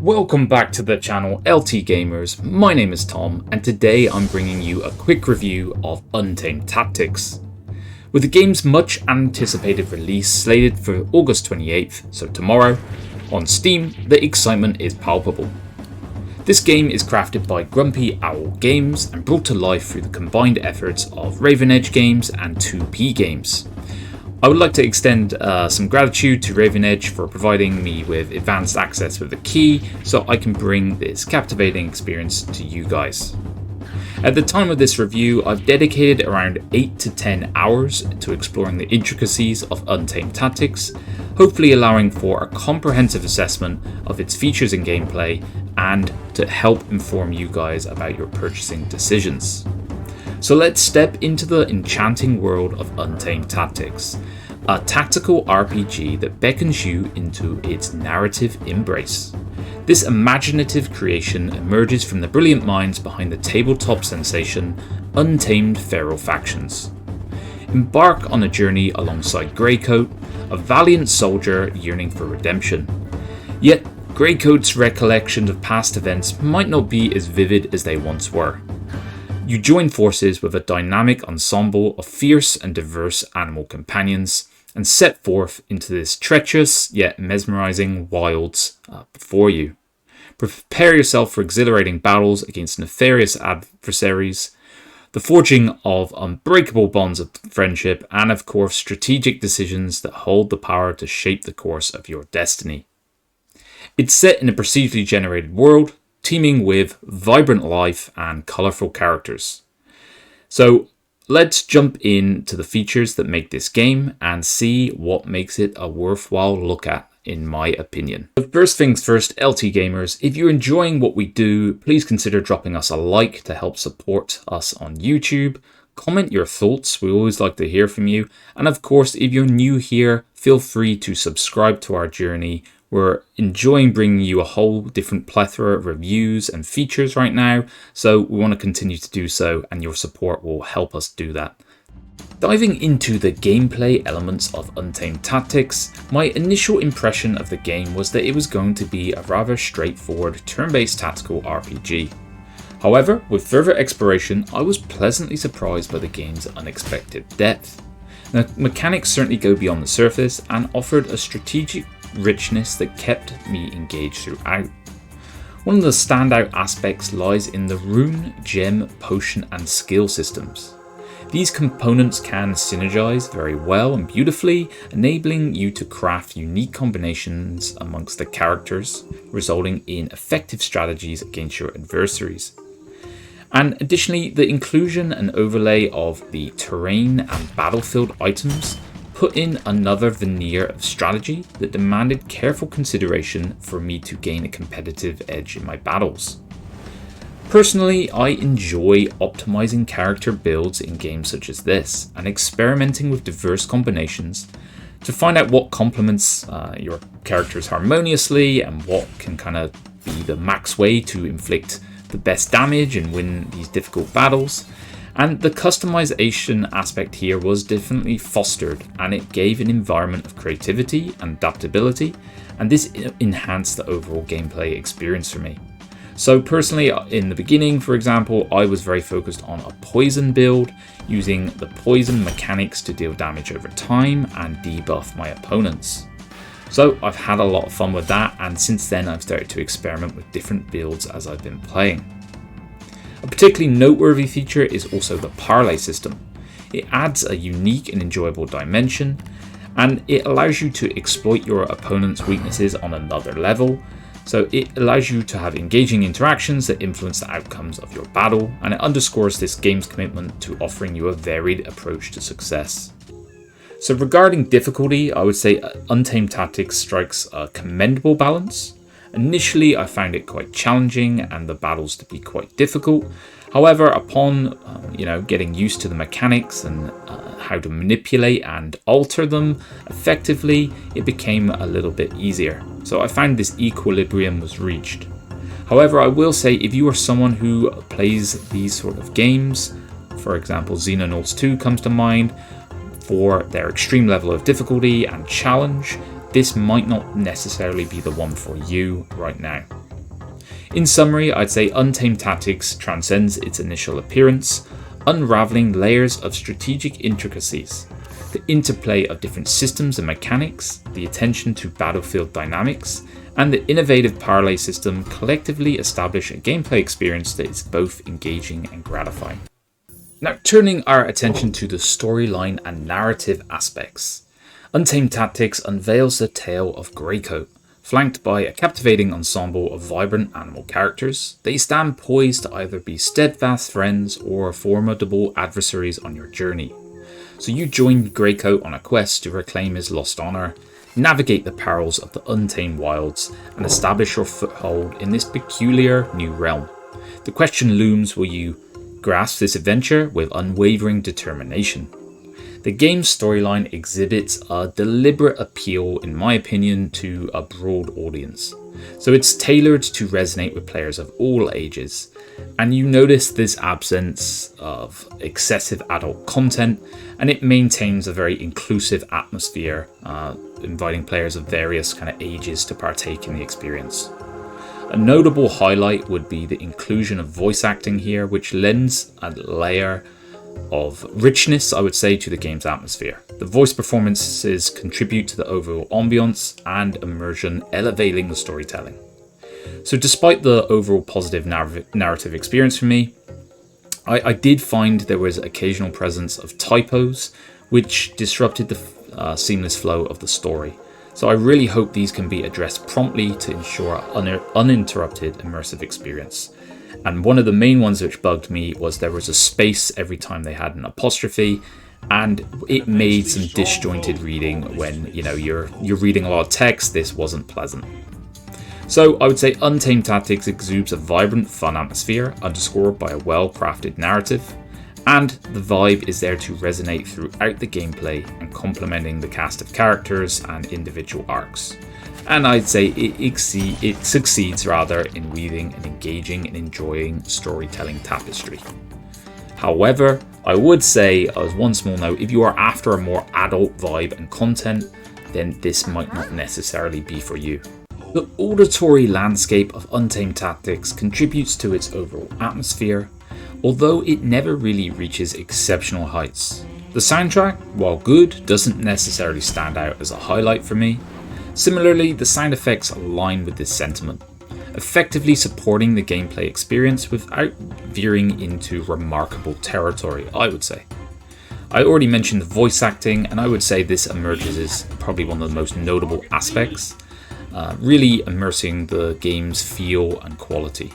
Welcome back to the channel LT Gamers. My name is Tom and today I'm bringing you a quick review of Untamed Tactics. With the game's much anticipated release slated for August 28th, so tomorrow, on Steam, the excitement is palpable. This game is crafted by Grumpy Owl Games and brought to life through the combined efforts of Raven Edge Games and 2P Games. I would like to extend some gratitude to Raven Edge for providing me with advanced access with the key so I can bring this captivating experience to you guys. At the time of this review, I've dedicated around 8 to 10 hours to exploring the intricacies of Untamed Tactics, hopefully allowing for a comprehensive assessment of its features and gameplay and to help inform you guys about your purchasing decisions. So let's step into the enchanting world of Untamed Tactics, a tactical RPG that beckons you into its narrative embrace. This imaginative creation emerges from the brilliant minds behind the tabletop sensation Untamed Feral Factions. Embark on a journey alongside Greycoat, a valiant soldier yearning for redemption. Yet, Greycoat's recollections of past events might not be as vivid as they once were. You join forces with a dynamic ensemble of fierce and diverse animal companions and set forth into this treacherous yet mesmerizing wilds before you. Prepare yourself for exhilarating battles against nefarious adversaries, the forging of unbreakable bonds of friendship, and of course strategic decisions that hold the power to shape the course of your destiny. It's set in a procedurally generated world, teeming with vibrant life and colourful characters. So let's jump into the features that make this game and see what makes it a worthwhile look at, in my opinion. But first things first, LT Gamers, if you're enjoying what we do, please consider dropping us a like to help support us on YouTube. Comment your thoughts, we always like to hear from you. And of course, if you're new here, feel free to subscribe to our journey. We're enjoying bringing you a whole different plethora of reviews and features right now, so we want to continue to do so, and your support will help us do that. Diving into the gameplay elements of Untamed Tactics, my initial impression of the game was that it was going to be a rather straightforward turn-based tactical RPG. However, with further exploration, I was pleasantly surprised by the game's unexpected depth. The mechanics certainly go beyond the surface and offered a strategic richness that kept me engaged throughout. One of the standout aspects lies in the rune, gem, potion and skill systems. These components can synergize very well and beautifully, enabling you to craft unique combinations amongst the characters, resulting in effective strategies against your adversaries. And additionally, the inclusion and overlay of the terrain and battlefield items put in another veneer of strategy that demanded careful consideration for me to gain a competitive edge in my battles. Personally, I enjoy optimizing character builds in games such as this and experimenting with diverse combinations to find out what complements your characters harmoniously and what can kind of be the max way to inflict the best damage and win these difficult battles. And the customization aspect here was definitely fostered, and it gave an environment of creativity and adaptability, and this enhanced the overall gameplay experience for me. So personally, in the beginning, for example, I was very focused on a poison build, using the poison mechanics to deal damage over time and debuff my opponents. So I've had a lot of fun with that, and since then I've started to experiment with different builds as I've been playing. A particularly noteworthy feature is also the parlay system. It adds a unique and enjoyable dimension, and it allows you to exploit your opponent's weaknesses on another level. So it allows you to have engaging interactions that influence the outcomes of your battle, and it underscores this game's commitment to offering you a varied approach to success. So regarding difficulty, I would say Untamed Tactics strikes a commendable balance. Initially, I found it quite challenging and the battles to be quite difficult. However, upon getting used to the mechanics and how to manipulate and alter them effectively, it became a little bit easier. So I found this equilibrium was reached. However, I will say if you are someone who plays these sort of games, for example, Xenonauts 2 comes to mind, for their extreme level of difficulty and challenge, this might not necessarily be the one for you right now. In summary, I'd say Untamed Tactics transcends its initial appearance, unraveling layers of strategic intricacies. The interplay of different systems and mechanics, the attention to battlefield dynamics, and the innovative parlay system collectively establish a gameplay experience that is both engaging and gratifying. Now, turning our attention to the storyline and narrative aspects. Untamed Tactics unveils the tale of Greycoat. Flanked by a captivating ensemble of vibrant animal characters, they stand poised to either be steadfast friends or formidable adversaries on your journey. So you join Greycoat on a quest to reclaim his lost honour, navigate the perils of the untamed wilds, and establish your foothold in this peculiar new realm. The question looms, will you grasp this adventure with unwavering determination? The game's storyline exhibits a deliberate appeal, in my opinion, to a broad audience. So it's tailored to resonate with players of all ages, and you notice this absence of excessive adult content, and it maintains a very inclusive atmosphere, inviting players of various kind of ages to partake in the experience. A notable highlight would be the inclusion of voice acting here, which lends a layer of richness, I would say, to the game's atmosphere. The voice performances contribute to the overall ambience and immersion, elevating the storytelling. So despite the overall positive narrative experience for me, I did find there was occasional presence of typos, which disrupted the seamless flow of the story. So I really hope these can be addressed promptly to ensure uninterrupted immersive experience. And one of the main ones which bugged me was there was a space every time they had an apostrophe, and it made some disjointed reading when you're reading a lot of text. This wasn't pleasant. So I would say Untamed Tactics exudes a vibrant, fun atmosphere, underscored by a well-crafted narrative, and the vibe is there to resonate throughout the gameplay and complementing the cast of characters and individual arcs. And I'd say it succeeds in weaving an engaging and enjoying storytelling tapestry. However, I would say, as one small note, if you are after a more adult vibe and content, then this might not necessarily be for you. The auditory landscape of Untamed Tactics contributes to its overall atmosphere, although it never really reaches exceptional heights. The soundtrack, while good, doesn't necessarily stand out as a highlight for me. Similarly, the sound effects align with this sentiment, effectively supporting the gameplay experience without veering into remarkable territory, I would say. I already mentioned the voice acting, and I would say this emerges as probably one of the most notable aspects, really immersing the game's feel and quality.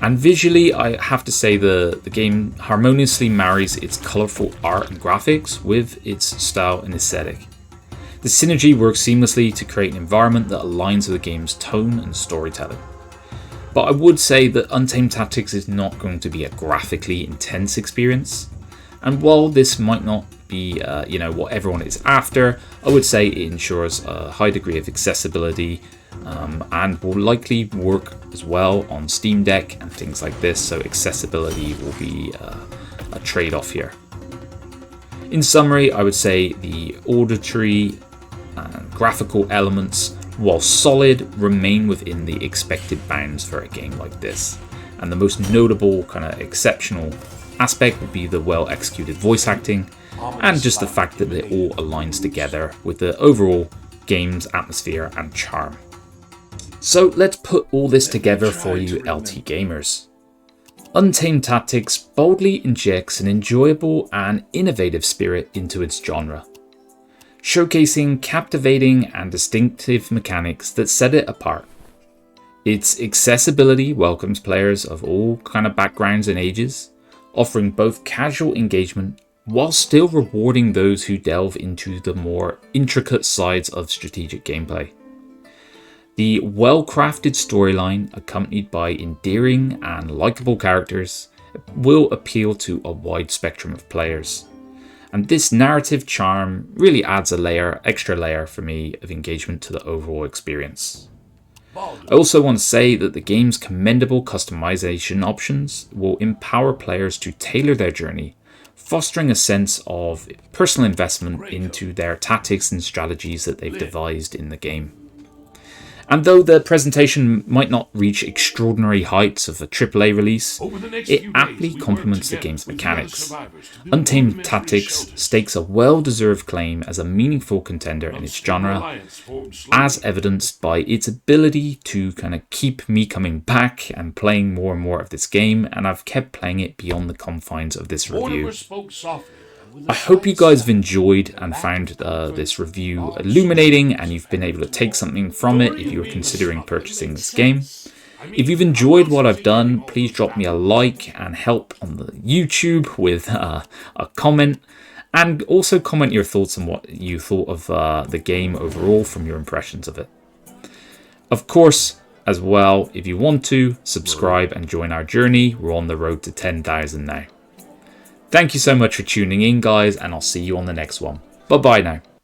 And visually, I have to say the game harmoniously marries its colourful art and graphics with its style and aesthetic. The synergy works seamlessly to create an environment that aligns with the game's tone and storytelling. But I would say that Untamed Tactics is not going to be a graphically intense experience. And while this might not be what everyone is after, I would say it ensures a high degree of accessibility and will likely work as well on Steam Deck and things like this, so accessibility will be a trade-off here. In summary, I would say the auditory and graphical elements, while solid, remain within the expected bounds for a game like this. And the most notable kind of exceptional aspect would be the well-executed voice acting, and just the fact that it all aligns together with the overall game's atmosphere and charm. So let's put all this together for you LT gamers. Untamed Tactics boldly injects an enjoyable and innovative spirit into its genre, showcasing captivating and distinctive mechanics that set it apart. Its accessibility welcomes players of all kind of backgrounds and ages, offering both casual engagement while still rewarding those who delve into the more intricate sides of strategic gameplay. The well-crafted storyline, accompanied by endearing and likable characters, will appeal to a wide spectrum of players. And this narrative charm really adds a extra layer for me of engagement to the overall experience. I also want to say that the game's commendable customization options will empower players to tailor their journey, fostering a sense of personal investment into their tactics and strategies that they've devised in the game. And though the presentation might not reach extraordinary heights of a AAA release, it aptly complements the game's mechanics. Untamed Tactics stakes a well-deserved claim as a meaningful contender in its genre, as evidenced by its ability to kind of keep me coming back and playing more and more of this game, and I've kept playing it beyond the confines of this review. I hope you guys have enjoyed and found this review illuminating, and you've been able to take something from it if you're considering purchasing this game. If you've enjoyed what I've done, please drop me a like and help on the YouTube with a comment, and also comment your thoughts on what you thought of the game overall from your impressions of it. Of course, as well, if you want to, subscribe and join our journey. We're on the road to 10,000 now. Thank you so much for tuning in, guys, and I'll see you on the next one. Bye-bye now.